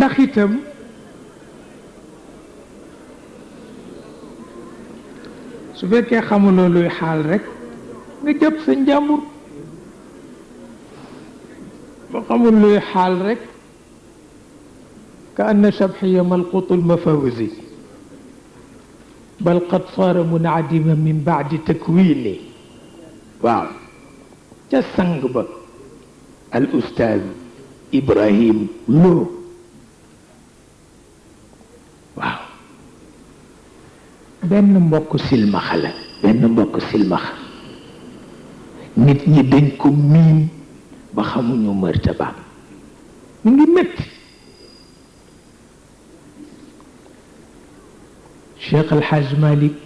ndax itam su fekkee xamuloo luy xaal rek nga jàpp sa njàmbur ba xamul luy xaal rek ka anna shabxiya malqutul mafawisi bal qad saara munadima min baadi takwini waaw ca sang ba al ustaaz Ibrahim Lo waaw benn mbokk silmaxa la benn mbokk silmaxa nit ñi dañ ko miin ba xamuñu martabaam mu ngi métti Cheikh El Hadj Malick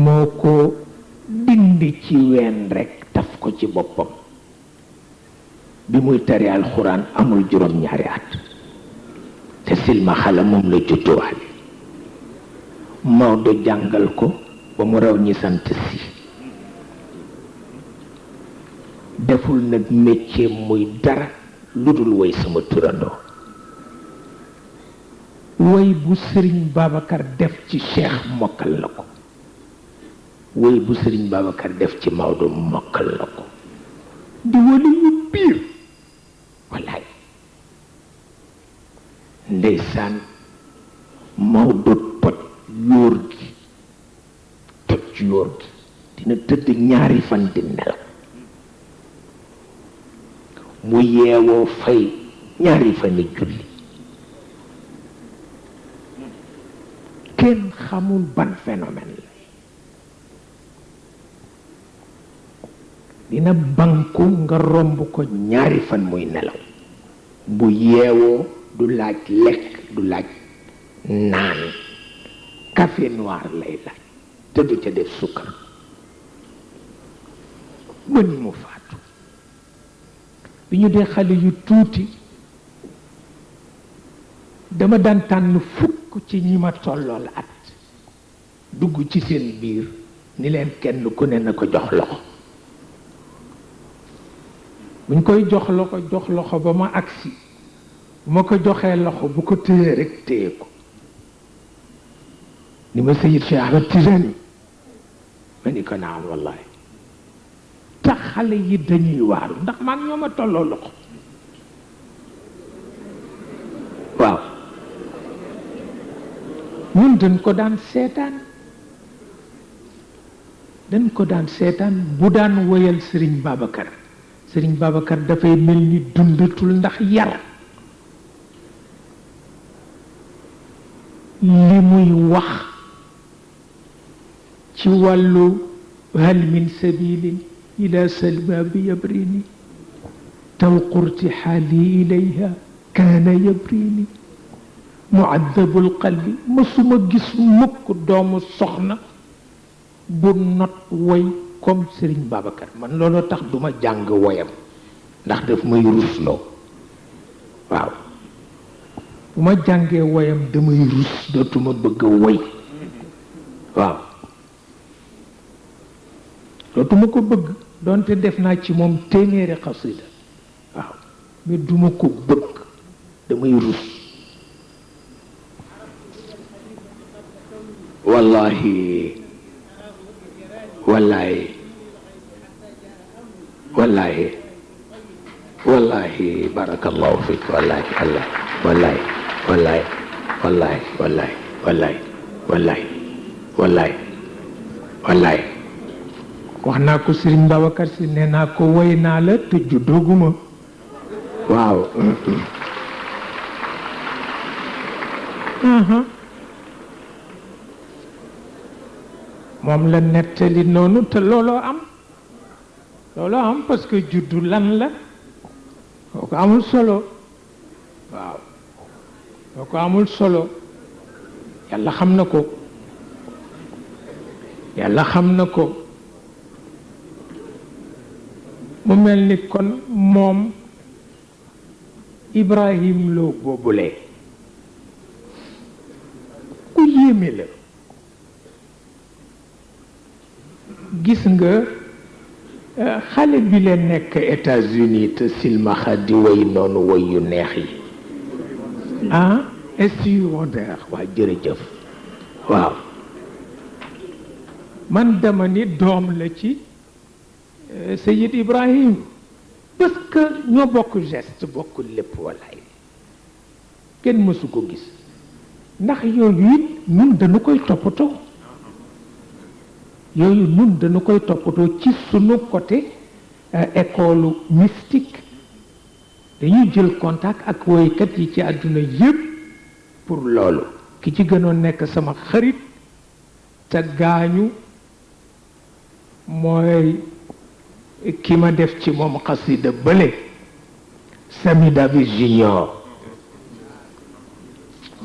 moo ko dindi ci ween rekk taf ko ci boppam bi muy tari alxuraan amul juróom-ñaari at te silmaxa la moom la judduwaale Maodo jàngal ko ba mu raw ñi sant si deful nag métier muy dara lu dul woy sama turandoo woy bu sëriñ Babacar def ci Cheikh mokkal na ko woy bu sëriñ Babacar def ci Maodo mokkal na ko di wali yu biir wallaay ndeysaan Maodo toj yóor gi toj yóor gi dina tëdd ñaari fan di nelaw mu yeewoo fay ñaari fani julli kenn xamul ban phénomène la dina banku nga romb ko ñaari fan muy nelaw bu yeewoo du laaj lekk du laaj naan café noir lay laaj te du ca def sukkar ba ni mu faatu bi ñu dee xale yu tuuti dama daan tànn fukk ci ñi ma tollool at dugg ci seen biir ni leen kenn ku ne na ko jox loxo buñ koy jox loxo ba ma agsi bu ma ko joxee loxo bu ko téye rek téye ko ni ma Seyid Cheikh Ahmed Tijani ma ni ko naam wallahi tax xale yi dañuy waaru ndax man ñoo ma tolloo loxo waaw ñun dañ ko daan seetaan bu daan woyal Serigne Babacar dafay mel ni dundatul ndax yar li muy wax ci wàllu hal min sabilin ila salma bi yabrini tawqurti xaali ilayha kaana yabrini muaddabul qalbi mësuma gis mukk doomu soxna bu not woy comme Serigne Babacar man looloo tax duma jàng woyam ndax daf may rusloo waaw bu ma jàngee woyam damay rus dootuma bëgg a woy waaw dootuma ko bëgg doonte def naa ci moom téeméeri xasida waaw mais duma ko bëgg damay rus wallahi barakallahu fik wallahi wax naa ko Serigne Babacar si nee naa ko woy naa la te juddooguma waaw moom la nettali noonu te looloo am parce que juddu lan la kooku amul solo waaw kooku amul solo yàlla xam na ko mu mel ni kon moom Ibrahim Lo boobule ku yéeme la gis nga xale bi leen nekk États-Unis te silmaxa di woy noonu woy yu neex yi ah SUODR waa jërëjëf waaw man dama ni doom la ci Seyid Ibrahim parce que ñoo bokk geste bokk lépp walaay kenn mësu ko gis ndax yooyu it ñun dañu koy toppatoo yooyu ñun dañu koy toppatoo ci sunu côté école mystique dañuy jël contact ak woykat yi ci àdduna yépp pour loolu ki ci gënoon nekk sama xarit te gaañu mooy ki ma def ci moom xasida bële Sami Davis Junior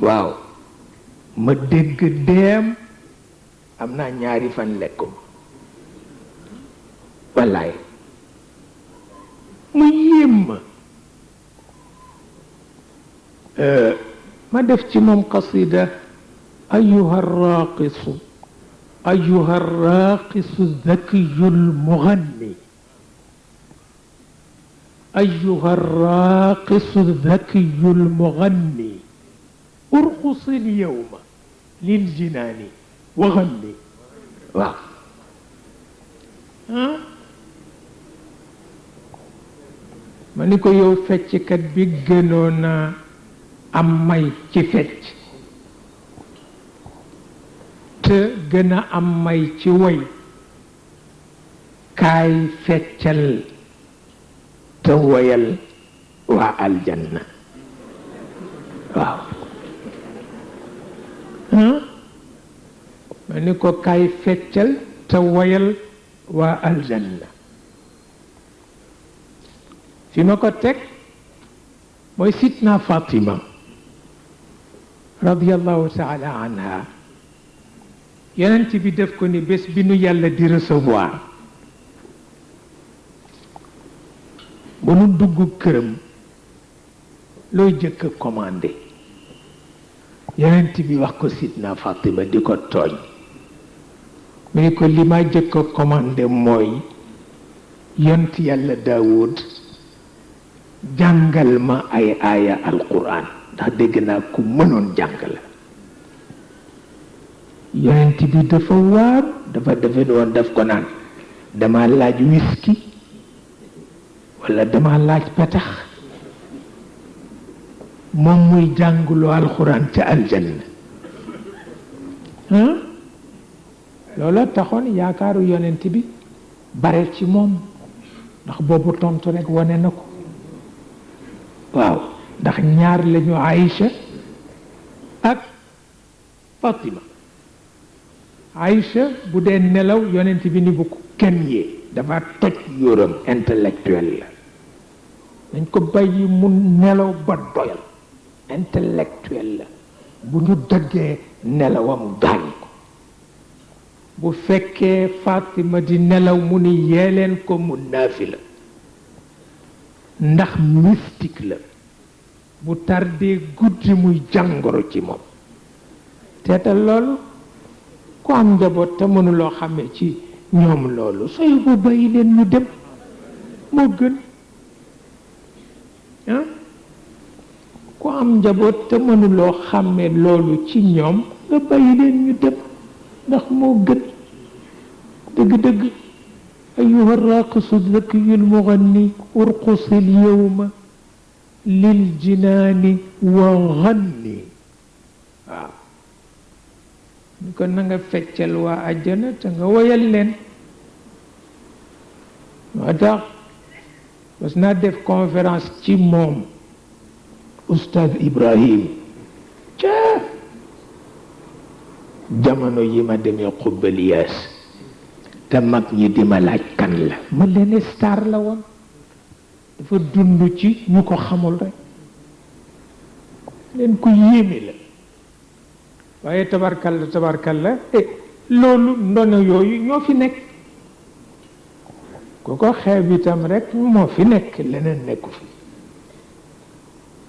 waaw ma dégg deem am naa ñaari fan lekkum wallaay mu yéem ma def ci moom qasida ayuha raqisu ayuha raqisu zakiyu lmuganni ayuha raqisu zakiyu lmuganni urqus alyawma liljinaani wa ganni waaw ma ni ko yow fecckat bi gënoon a am may ci fecc te gën a am may ci woy kaay feccal te woyal waa aljanna waaw ma ni ko kaay feccal te woyal waa aljanna fi ma ko teg mooy sitna Fatima radiyallahu taala anha yonent bi def ko ni bés bi nu yàlla di recevoir bu nu dugg këram looy jëkk a commandé yonent bi wax ko sitna Fatima di ko tooñ mu ni ko li ma jëkk a commandé mooy yont yàlla Daawud jàngal ma ay aaya alquran ndax dégg naa ku mënoon jàng la yonent bi dafa waar dafa defe woon daf ko naan dama laaj whisky wala dama laaj petax moom muy jànguloo alxuraan ca aljanna loola taxoon yaakaaru yonent bi bare ci moom ndax boobu tontu rek wane na ko waaw ndax ñaar lañu Aïcha ak Fatima Aïcha bu dee nelaw yonent bi ni bu ko kenn yee dafa toj yóoram intellectuel la dañ ko bàyyi mu nelaw ba doyal intellectuel la bu ñu dëggee nelawam gaañ ko bu fekkee Fatima di nelaw mu ni yee leen ko mu naafi la ndax mystique la bu tardé guddi muy jàngoro ci moom teetal loolu ku am njaboot te mënuloo xamee ci ñoom loolu sooy bu bàyyi leen ñu dem moo gën ku am njaboot te mënuloo xàmmee loolu ci ñoom nga bàyyi leen ñu dem ndax moo gën dëgg-dëgg ayuha raqisu zakiyu lmuganni urqusi lyawma liljinaani wa ganni waaw ñu ko na nga feccal waa àjjana te nga woyal leen moo tax mas naa def conférence ci moom Oustaz Ibrahim ca jamono yi ma demee xubbaliyaas te mag ñi di ma laaj kan la ma leen star la woon dafa dund ci ñu ko xamul rek leen ko yéeme la waaye tabarkalla loolu ndono yooyu ñoo fi nekk ku ko xeeb itam rek moo fi nekk leneen nekku fi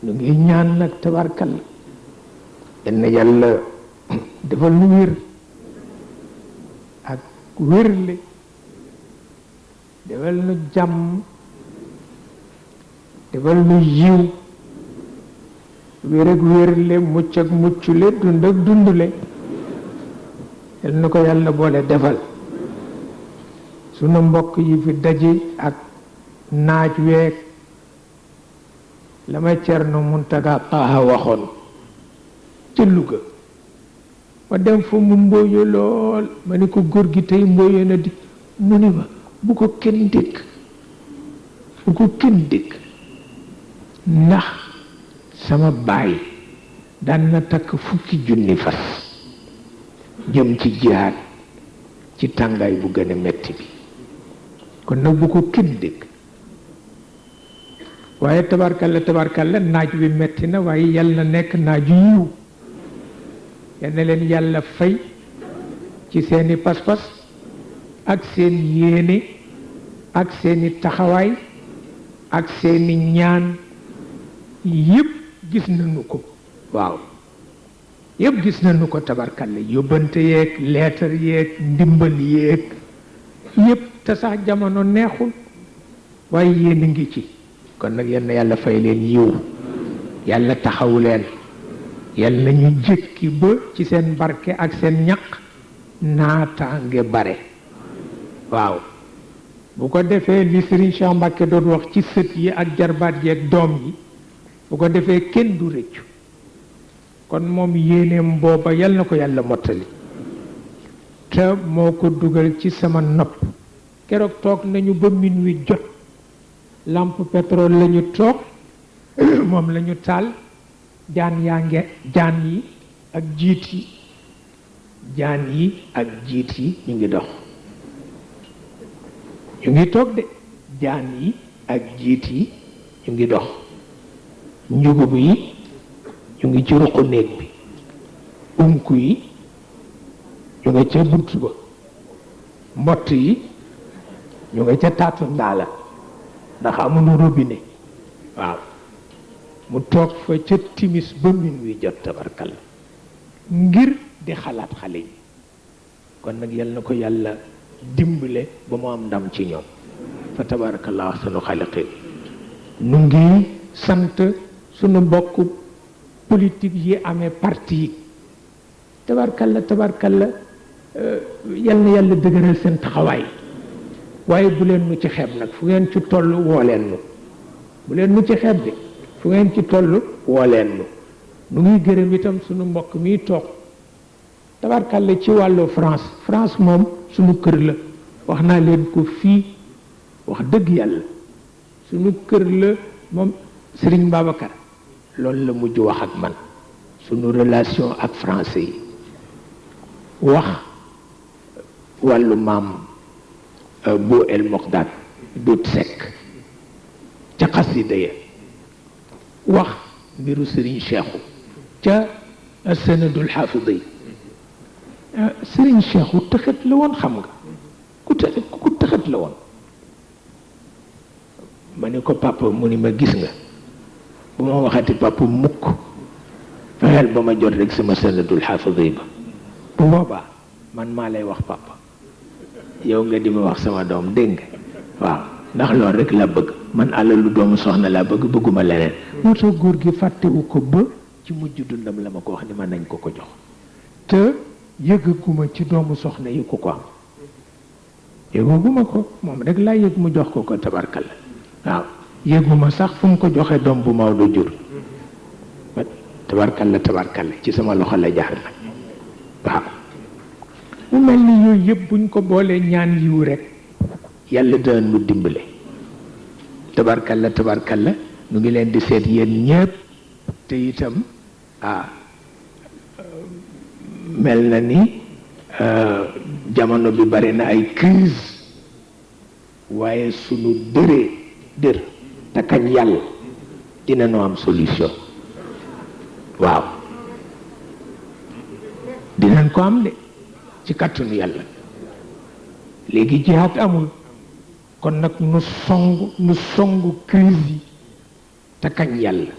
ñu ngi ñaan nag tabarkalla yenn yàlla defal nu wér ak wérle defal nu jàmm defal nu yiw wér ak wérle mucc ak muccule dund ak dundule yal na ko yàlla boole defal sunu mbokk yi fi daje ak naaj week la ma Cerno Muntaga Taha waxoon ca Louga ma dem fa mu mbóoyo lool ma ni ko góor gi tey mbóoyo na di mu ni ma bu ko kenn dégg bu ko kenn dégg ndax sama baay daan na takk 10,000 fas jëm ci jihaad ci tàngaay bu gën a metti bi kon nag bu ko kenn dégg waaye tabarkalla naaj wi metti na waaye yàlla nekk naaju yiw yal na leen yàlla fay ci seeni pas-pas ak seen yéene ak seeni taxawaay ak seeni ñaan yépp gis nañu ko waaw yépp gis nañu ko tabarkalla yóbbante yeeg leetar yeeg ndimbal yeeg yépp te sax jamono neexul waaye yéen a ngi ci kon nag yal na yàlla fay leen yiw yàlla taxawu leen yal na ñu jëkki ba ci seen barke ak seen ñaq naataange bare waaw bu ko defee li Serigne Cheikh Mbacke doon wax ci sët yi ak jarbaat yi ak doom yi bu ko defee kenn du rëccu kon moom yéeneem booba yal na ko yàlla mottali te moo ko dugal ci sama nopp keroog toog nañu ba minuit jot lampe pétrole lañu toog moom lañu taal jaan yi ak jiit yi jaan yi ak jiit yi ñu ngi dox ñu ngi toog de jaan yi ak jiit yi ñu ngi dox njugub yi ñu ngi ci ruqu néeg bi unku yi ñu nga ca bunt ba mbott yi ñu nga ca taatu ndaala ndax amuñu robinet waaw mu toog fa ca timis ba minuit jot tabarkalla ngir di xalaat xale yi kon nag yal na ko yàlla dimbale ba mu am ndam ci ñoom fa tabarakallah ahsanu xaaliqiin nu ngi sant sunu mbokk politique yi amee parti yi tabarkalla yal na yàlla dëgëral seen taxawaay waaye bu leen nu ci xeeb nag fu ngeen ci toll woo leen nu bu leen nu ci xeeb de fu ngeen ci toll woo leen nu ngi gërëm itam sunu mbokk mi toog tabarkalla ci wàllu France moom sunu kër la wax naa leen ko fii wax dëgg yàlla sunu kër la moom Serigne Babacar loolu la mujj wax ak man sunu relation ak français yi wax wàllu maam bu El Moqdad dut sekk ca xasida ya wax mbiru Serigne Cheikhou ca sanadul xaafida yi Serigne Cheikhou tëxët la woon xam nga ku tëxët la woon ma ne ko papa mu ni ma gis nga bu ma waxati papa mukk fexeel ba ma jot rek sama sanadul xaafida yi ba bu boobaa man maa lay wax papa yow nga di ma wax sama doom dégg nga waaw ndax loolu rek la bëgg man alalu doomu soxna laa bëgguma leneen moo tax góor gi fàttewu ko ba ci mujj dundam la ma ko wax ni ma nañ ko ko jox te yëgaguma ci doomu soxna yi ku ko am yëgaguma ko moom rek laa yëg mu jox ko ko tabarkalla waaw yëguma sax fu mu ko joxe doom bu Maodo jur tabarkalla ci sama loxo la jaar nag waaw mu mel ni yooyu yëpp buñ ko boolee ñaan yiw rek yàlla dana nu dimbale tabarkalla nu ngi leen di seet yéen ñépp te itam mel na ni jamono bi bari na ay crise waaye sunu dër te kañ yàlla dina noo am solution waaw dinañ ko am de ci kàttanu yàlla léegi jihaat amul kon nag nu songu crise yi te kañ yàlla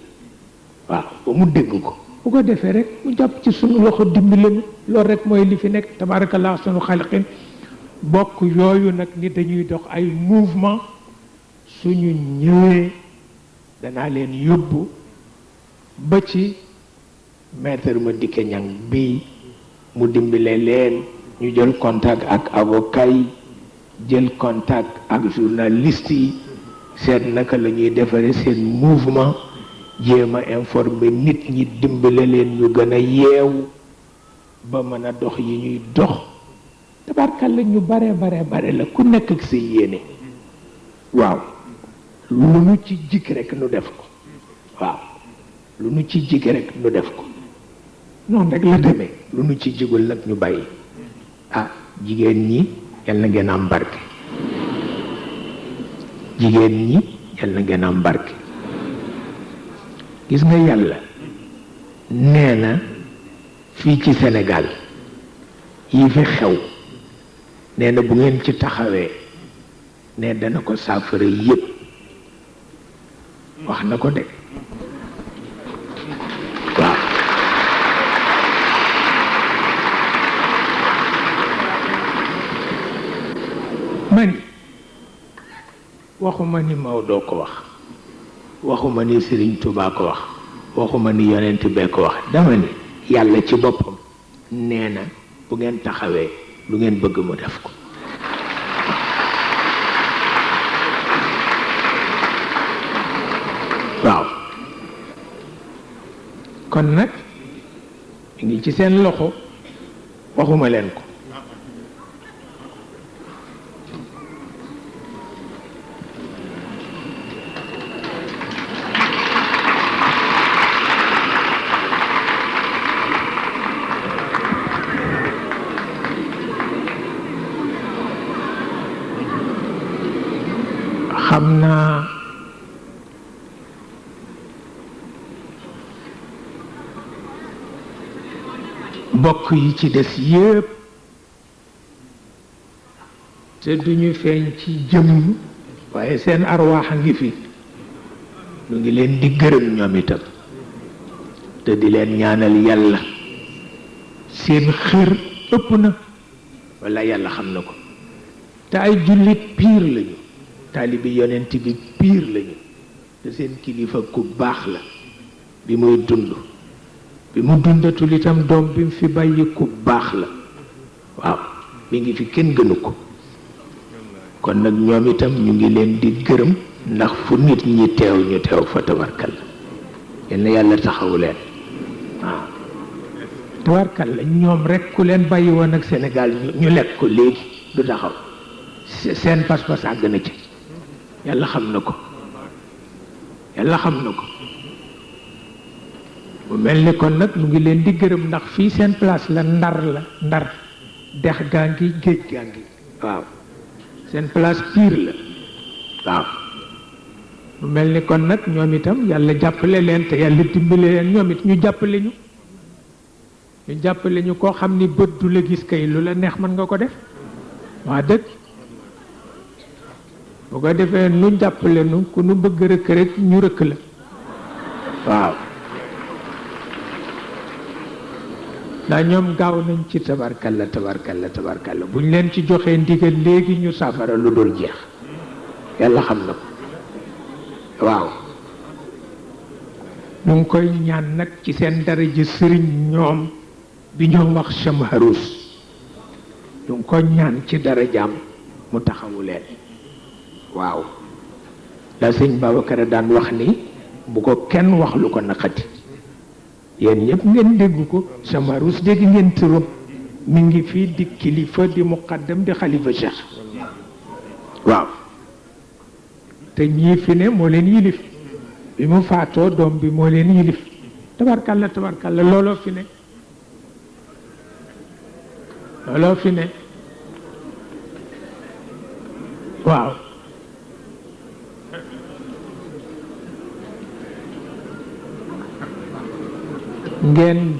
waaw ba mu dégg ko bu ko defee rek mu jàpp ci sunu loxo dimbali loolu rek mooy li fi nekk tabarakallah sunu xaliqin bokk yooyu nag ni dañuy dox ay mouvement suñu ñëwee danaa leen yóbbu ba ci maître Madické Niang bi mu dimbale leen ñu jël contact ak avocat yi jël contact ak journaliste yi seet naka la ñuy defaree seen mouvement jéem a informer nit ñi dimbale leen ñu gën a yeewu ba mën a dox yi ñuy dox tabarkalla ñu bare la ku nekk ak sa yéene waaw lu nu ci jikk rek nu def ko waaw lu nu ci jikk rek nu def ko noonu rek la demee lu nu ci jigul nag ñu bàyyi ah jigéen ñi yal na ngeen am barke jigéen ñi yal na ngeen am barke gis nga yàlla nee na fii ci Sénégal yi fi xew nee na bu ngeen ci taxawee ne dana ko saafara yépp wax na ko de waaw mani waxuma ni Maodo ko wax waxuma ni Serigne Touba ko wax waxuma ni yonent bee ko wax dama ni yàlla ci boppam nee na bu ngeen taxawee lu ngeen bëgg mu def ko waaw kon nag mi ngi ci seen loxo waxuma leen ko xam naa bokk yi ci des yépp te duñu feeñ ci jëmm waaye seen arwaax a ngi fi ñu ngi leen di gërëm ñoom itam te di leen ñaanal yàlla seen xër ëpp na walla yàlla xam na ko te ay jullit piir lañu taalibi yonent bi piir lañu te seen kilifa ku baax la bi muy dund bi mu dundatul itam doom bi mu fi bàyyi ku baax la waaw mi ngi fi kenn gënu ko kon nag ñoom itam ñu ngi leen di gërëm ndax fu nit ñi teew ñu teew fa tabarkalla yal na yàlla taxawu leen waaw tabarkalla ñoom rek ku leen bàyyi woon ak Sénégal ñu lekk ko léegi du taxaw seen pas-pas àgg na ci yàlla xam na ko yàlla xam na ko mu mel ni kon nag mu ngi leen di gërëm ndax fii seen place la ndar dex gaa ngi géej gaa ngi waaw seen place pire la waaw mu mel ni kon nag ñoom itam yàlla jàppale leen te yàlla dimbale leen ñoom it ñu jàppale ñu koo xam ni bët du la gis kay lu la neex mën nga ko def waa dëgg bu ko defee nu jàppale nu ku nu bëgg rëkk rek ñu rëkk la waaw ndax ñoom gaaw nañ ci tabarkalla buñ leen ci joxee ndigal léegi ñu saafara lu dul jeex yàlla xam na ko waaw ñu ngi koy ñaan nag ci seen daraja sëriñ ñoom bi ñoo wax Chamharous ñu ngi ko ñaan ci darajaam mu taxawu leen waaw la sëñ Babacar daan wax ni bu ko kenn wax lu ko naqati yéen ñëpp ngeen dégg ko Chamharous dégg ngeen turam mi ngi fii di kilifa di muqaddam di xalifa cheikh waaw te ñii fi ne moo leen yilif bi mu faatoo doom bi moo leen yilif tabarkalla looloo fi ne waaw ngeen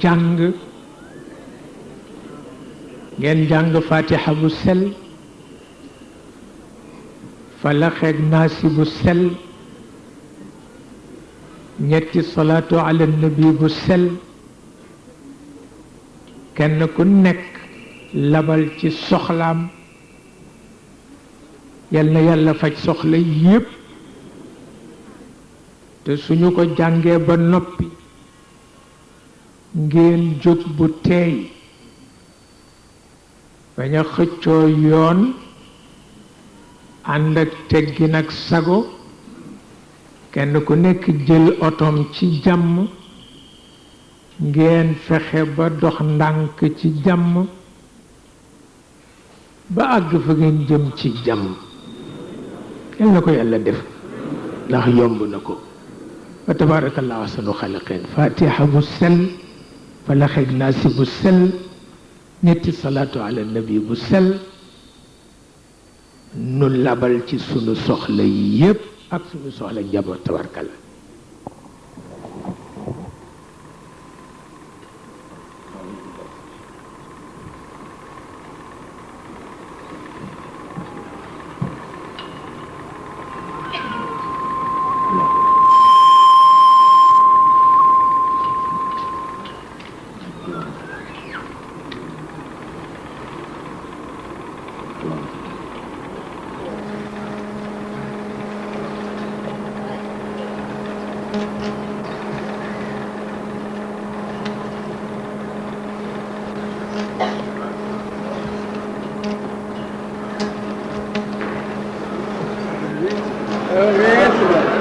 jàng fatiha bu sell falaxeeg naasi bu sell ñetti salaatu ala nabi bu sell kenn ku nekk labal ci soxlaam yal na yàlla faj soxla yépp te suñu ko jàngee ba noppi ngeen jóg bu teey bañ a xëccoo yoon ànd ak teggin ak sago kenn ku nekk jël otom ci jàmm ngeen fexe ba dox ndànk ci jàmm ba àgg fa ngeen jëm ci jàmm yal na ko yàlla def ndax yomb na ko fa tabarakallahu ahsanu xaliqin fatiha bu sell falaxeeg naasi bu sell ñetti salaatu ala nabi bu sell nu labal ci sunu soxla yi yépp ak sunu soxla njaboot tabarkalla Yes,